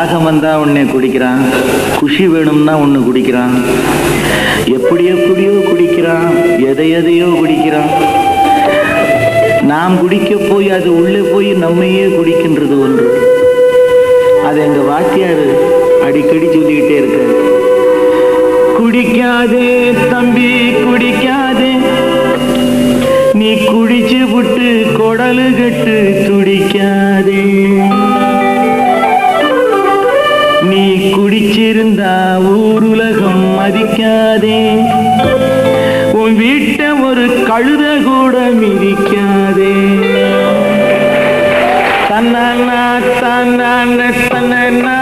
தாகம் வந்தா உன்னை குடிக்கிறான், குஷி வேணும்னா ஒன்று குடிக்கிறான், எப்படி எப்படியோ குடிக்கிறான், எதையோ குடிக்கிறான். நாம் குடிக்க போய் அது உள்ளே போய் நம்மையே குடிக்கின்றது ஒன்று. அது எங்க வாத்தியார் அடிக்கடி சொல்லிக்கிட்டே இருக்காரு. குடிக்காதே தம்பி குடிக்காதே, நீ குடிச்சு விட்டு கொடலு கட்டு துடிக்காதே. நீ குடிச்சிருந்தா ஊருலகம் மதிக்காதே, உன் வீட்டை ஒரு கழுத கூட மிதிக்காதே. தன்னா தன்னான தன்னா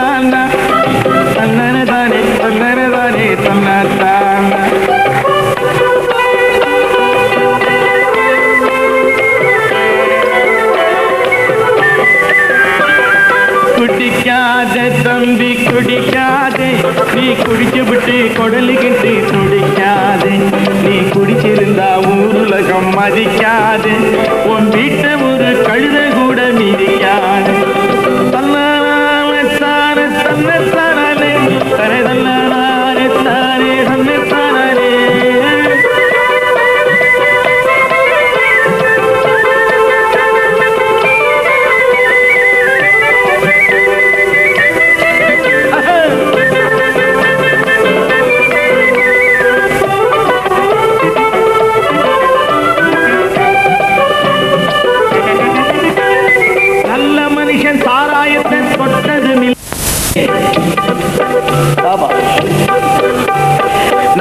தன்னன தானே தன்னன தானே தன்னாத்தான. குடிக்காதே தம்பி குடிக்காதே, நீ குடிச்சு விட்டு கொடலு கட்டி துடிக்காதே. நீ குடிச்சிருந்தா ஊருலகம் மதிக்காதே, உன் வீட்டை ஒரு கழுத கூட மிதிக்காதே. தன்னானே தானே தன்னத்தானே தனே தன்னானே தானே தன்னத்தானே.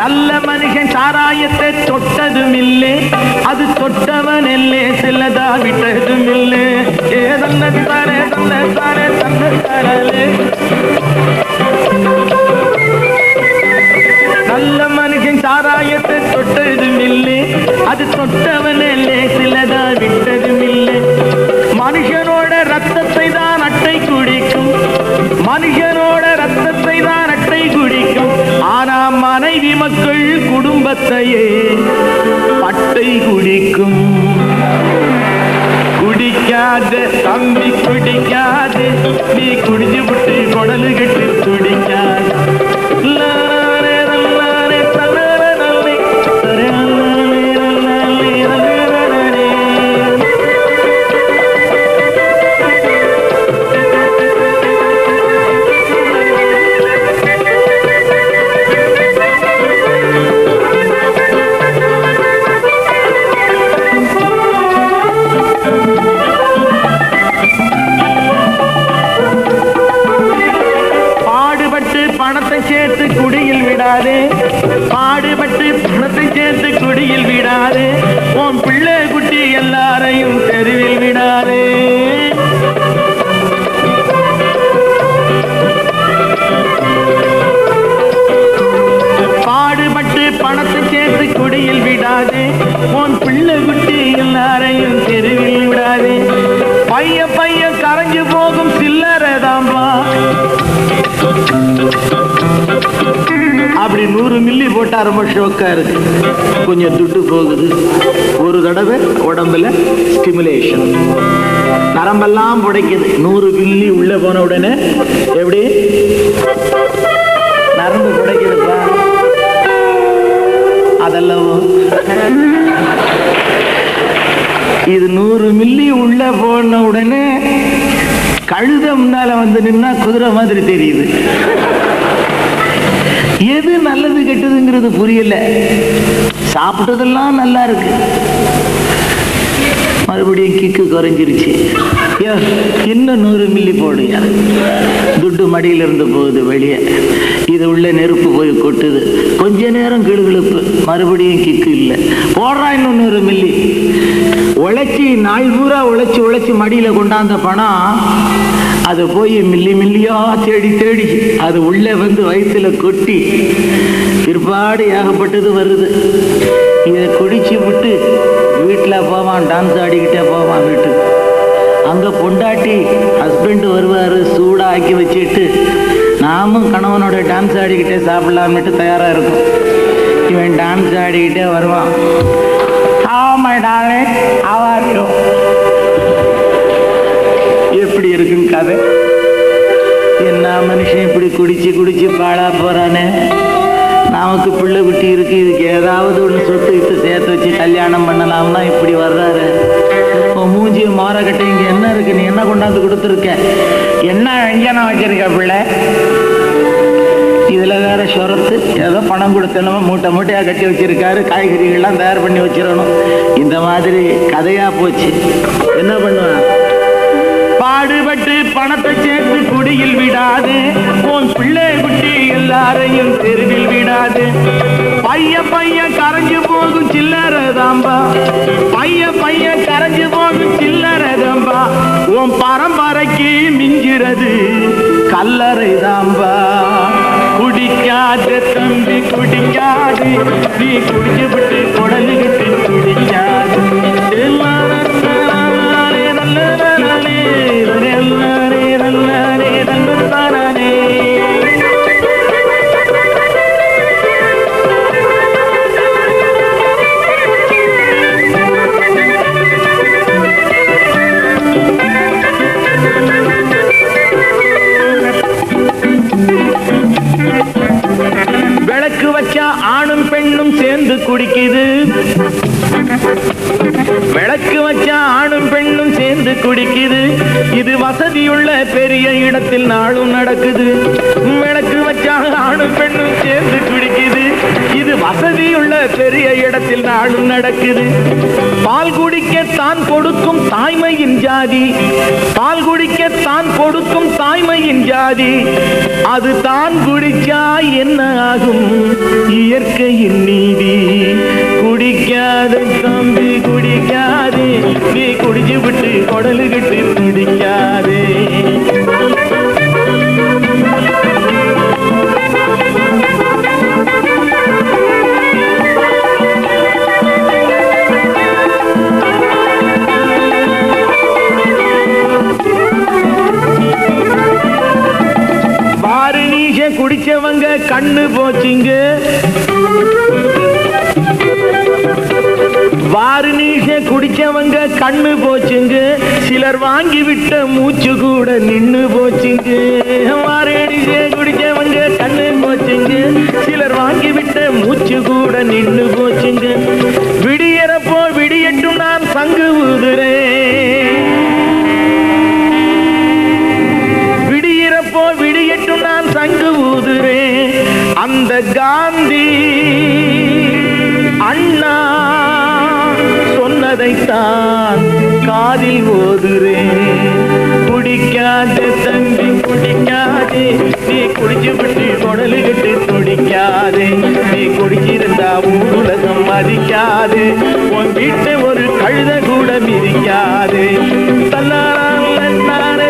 நல்ல மனுஷன் சாராயத்தை தொட்டதும் இல்லை, அது தொட்டவன் இல்லே சிலதா விட்டதும் இல்லை. தன்னே தானே தன்னே. நல்ல மனுஷன் சாராயத்தை தொட்டதும் இல்லை, அது தொட்டவன் இல்லே சிலதா விட்டதும் இல்லை. மனுஷனோட ரத்தத்தை தான் அட்டை குடிக்கும், மனுஷனோட ரத்தத்தை தான் அட்டை குடிக்கும். ஆனா மனைவி மக்கள் குடும்பத்தையே பட்டை குடிக்கும். குடிக்காத தம்பி குடிக்காது, நீ குடிச்சு விட்டு கொடலு கட்டு துடிக்காது. பணத்தை சேர்த்து குடியில் விடாதே, பாடுபட்டு பணத்தை சேர்த்து குடியில் விடாதே. உன் பிள்ளை குட்டி எல்லாரையும் தெருவில் விடாதே. பாடுபட்டு பணத்தை சேர்த்து குடியில் விடாதே, உன் பிள்ளை குட்டி எல்லாரையும் தெருவில் விடாதே. பையன் கரைஞ்சு போகும் சில்லறைதாம்பா. அப்படி 100 மில்லி போட்டா ரொம்ப ஷோக்கா இருக்கு, கொஞ்சம் துட்டு போகுது. ஒரு தடவை உடம்புல ஸ்டிமுலேஷன், நரம்பெல்லாம் புடைக்குது. 100 மில்லி உள்ள போன உடனே எப்படி நரம்பு புடைக்குதுப்பா. அதெல்லாம் இது 100 மில்லி உள்ள போன உடனே கழுத முன்னால வந்து நின்னா குதிரை மாதிரி தெரியுது. எது நல்லது கெட்டதுங்கிறது புரியல. சாப்பிட்டதெல்லாம் நல்லா இருக்கு, மறுபடியும் கிக்கு குறைஞ்சிருச்சு. இன்னும் 100 மில்லி போடுங்க. துட்டு மடியிலிருந்து போகுது வெளியே, இது உள்ள நெருப்பு போய் கொட்டுது. கொஞ்ச நேரம் கிளுகிழுப்பு, மறுபடியும் கிக்கு இல்லை. போடுறா இன்னும் 100 மில்லி. உழைச்சி நாள் பூரா உழைச்சி மடியில கொண்டாந்த பணம் அது போய் மில்லி மில்லியா தேடி தேடி அது உள்ளே வந்து வயிற்றுல கொட்டி பிற்பாடு ஏகப்பட்டது வருது. இதை குடிச்சு விட்டு வீட்டில் போவான், டான்ஸ் ஆடிக்கிட்டே போவான் வீட்டுக்கு. அங்கே பொண்டாட்டி ஹஸ்பண்டு வருவார், சூடாக ஆக்கி வச்சுட்டு நாமும் கணவனோட டான்ஸ் ஆடிக்கிட்டே சாப்பிடலாம்னுட்டு தயாராக இருக்கும். இவன் டான்ஸ் ஆடிக்கிட்டே வருவான். my darling, how are you? எப்படி இருக்குன்னு கதை என்ன ஏன்னா மனுஷன் இப்படி குடிச்சு குடிச்சு பாழா போறானே, நமக்கு பிள்ளை குட்டி இருக்கு, இதுக்கு ஏதாவது ஒன்று சொத்து இட்டு சேர்த்து வச்சு கல்யாணம் பண்ணலாம்னா இப்படி வர்றாரு. மூஞ்சிய மாறக்கட்டை இங்க என்ன இருக்கு, நீ என்ன கொண்டாந்து கொடுத்துருக்க, என்ன வெஞ்சனம் வச்சிருக்க பிள்ளை, இதுல வேற சொரத்து, ஏதோ பணம் கொடுத்தனமோ மூட்டை மூட்டையா கட்டி வச்சிருக்காரு, காய்கறிகள்லாம் தயார் பண்ணி வச்சிடணும். இந்த மாதிரி கதையா போச்சு. என்ன பண்ணுவான், பாடுபட்டு பணத்தை சேர்த்து குடியில் விடாது, உன் பிள்ளை குட்டி எல்லாரையும் தெருவில் விடாது. பையன் கரைஞ்சு போகும் சில்லறதாம்பா, பையன் கரைஞ்சு போகும் சில்லறதாம்பா, உன் பரம்பரைக்கு மிஞ்சிறது கல்லறை தாம்பா. குடிக்காத தம்பி குடிக்காது, நீ குடிச்சு விட்டு குடலுகிட்டு குடிக்காது. விளக்கு வச்சா ஆணும் பெண்ணும் சேர்ந்து குடிக்குது, விளக்கு வச்சா ஆணும் பெண்ணும் சேர்ந்து குடிக்குது, இது வசதியுள்ள பெரிய இடத்தில் நாளும் நடக்குது. விளக்கு வச்சா ஆணும் பெண்ணும் சேர்ந்து குடிக்குது, இது வசதியுள்ள பெரிய இடத்தில் நாளும் நடக்குது. பால் குடிக்க தான் கொடுக்கும் தாய்மையின் ஜாதி, பால் குடிக்க தான் கொடுக்கும் தாய்மையின் ஜாதி, அது தான் குடிச்சா என்ன ஆகும் இயற்கையின் நீதி. குடிக்காத தம்பி குடிக்காதே, நீ குடிச்சு விட்டு குடலுகிட்டு குடிக்காதே. குடிச்சவங்க கண்ணு போச்சுங்க, வாரினீஷ குடிச்சவங்க கண்ணு போச்சுங்க, சிலர் வாங்கி விட்ட மூச்சு கூட நின்னு போச்சுங்க. வாரினீஷ குடிச்சவங்க கண்ணு போச்சுங்க, சிலர் வாங்கி விட்ட மூச்சு கூட நின்னு போச்சுங்க. விடியறப்போ விடியட்டும் நான் சங்கு ஊதுறேன், விடியறப்போ விடியட்டும் நான் சங்கு ஊதுறேன். அந்த காந்தி அண்ணா சொன்னதைத்தான் காதில் ஓதுறேன். குடிக்காத தம்பி குடிக்காதே, நீ குடிச்சு விட்டு குடலுகிட்டு துடிக்காதே. நீ குடிச்சிருந்தா உலகம் மதிக்காது, உன் வீட்டை ஒரு கழுத கூட மிதிக்காது. தன்னாரே தன்னாரே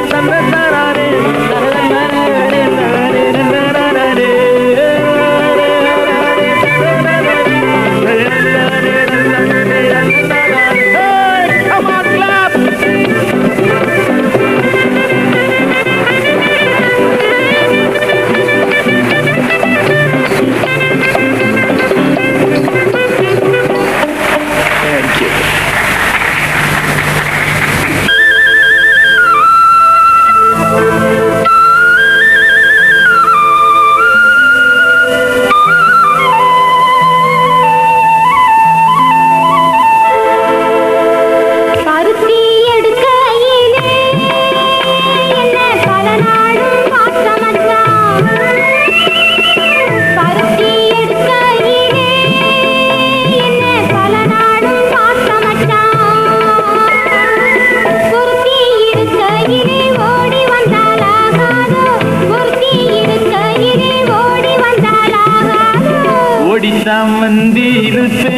வந்திருப்பேன்,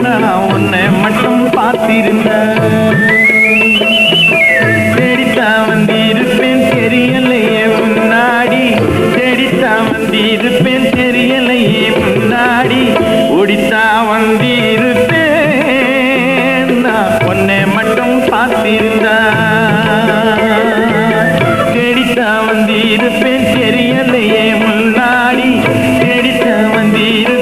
நான் உன்னை மட்டும் பார்த்திருந்தேன். தேடித்தான் வந்திருப்பேன் தெரியலையே முன்னாடி, தேடித்தான் வந்திருப்பேன் தெரியலையே முன்னாடி. ஓடித்தான் வந்திருப்பேன், நான் உன்னை மட்டும் பார்த்திருந்தேன். தேடித்தான் வந்திருப்பேன் தெரியலையே முன்னாடி, தேடித்தான் வந்திருப்பேன்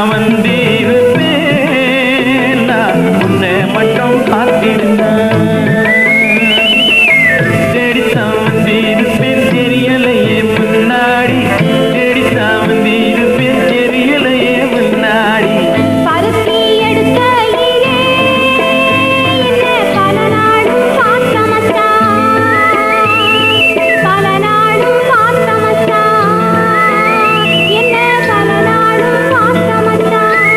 தேடித்தான் வந்திருப்பேன் நான் உன்னை மட்டும் பார்த்திருந்தேன் தேடித்தான் வந்திருப்பேன் தெரியலையே முன்னாடி தேடித்தான் வந்திருப்பேன் தெரியலையே முன்னாடி பருத்தி எடுக்க பல நாளும் பார்த்தமத்தான் என்ன பல நாளும் பார்த்தமத்தான்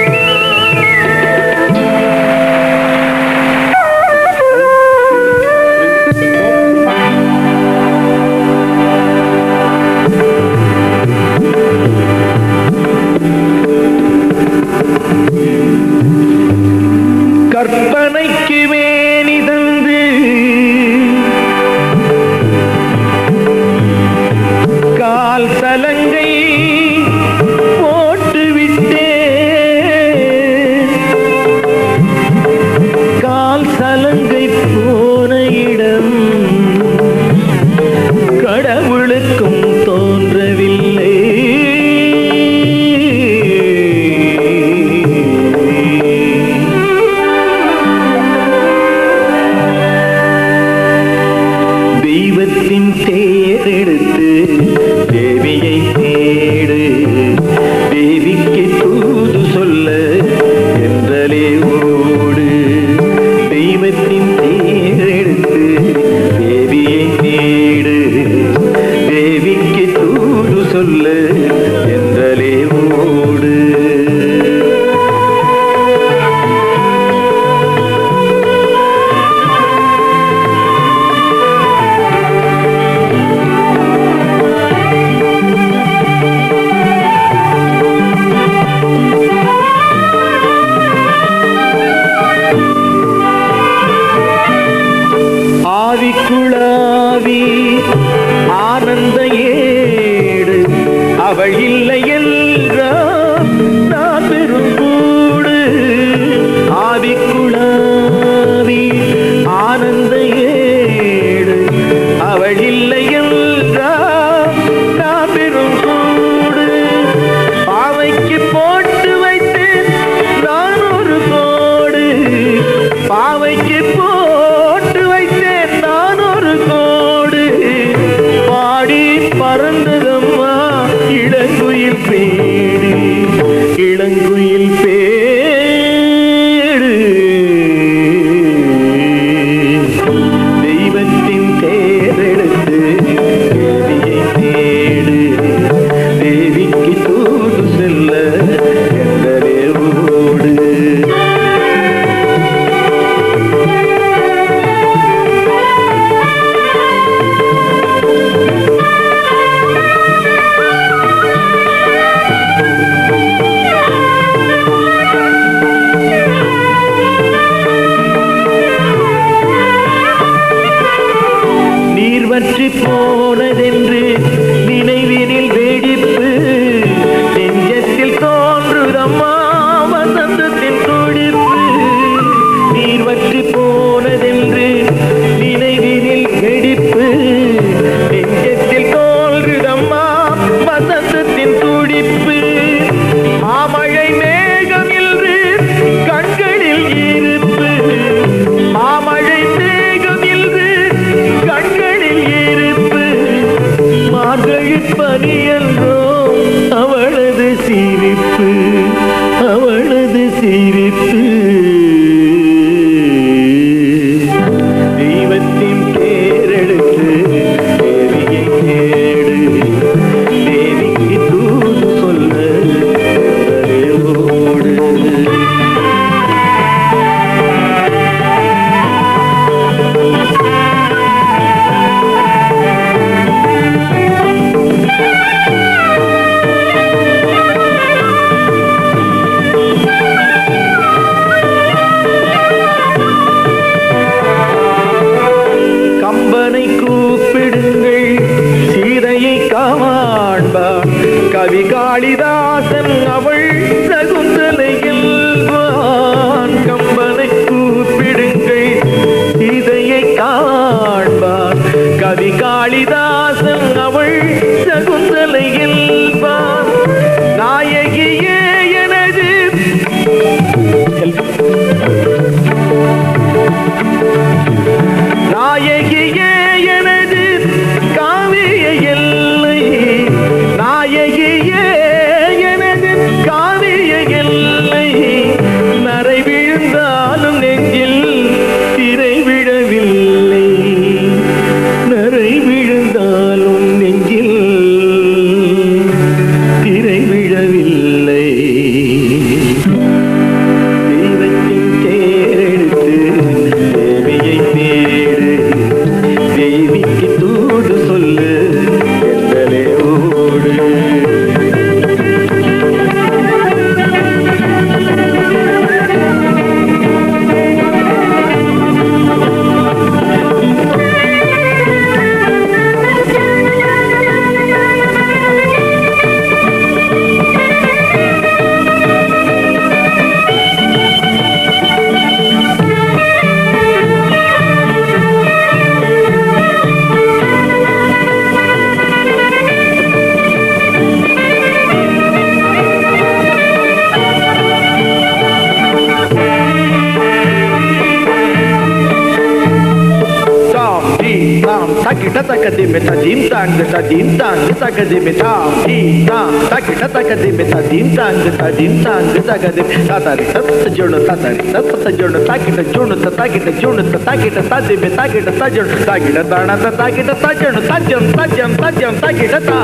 ತಾಕಿಟ ತಕದಿಮೆ ತದೀಂ ತಾಂಗ್ ತದೀಂ ತಾಂಗ್ ತಕದಿಮೆ ತಾಂ ಧೀಂ ತಾಂ ತಾಕಿಟ ತಕದಿಮೆ ತದೀಂ ತಾಂಗ್ ತಕದಿಮೆ ತಾತರಿ ತತ್ತ ಜೋಣ ತಾತರಿ ತತ್ತ ಜೋಣ ತಾಕಿಟ ಜೋಣ ತಾಕಿಟ ಜೋಣ ತಾಕಿಟ ತದಿಮೆ ತಾಕಿಟ ತಜೋಣ ತಾಕಿಟ ತಾಣ ತಾಕಿಟ ತಜೋಣ ತಜ್ಜಂ ತಜ್ಜಂ ತಜ್ಜಂ ತಾಕಿಟ ತಾ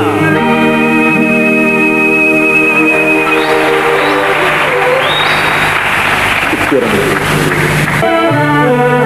Gracias.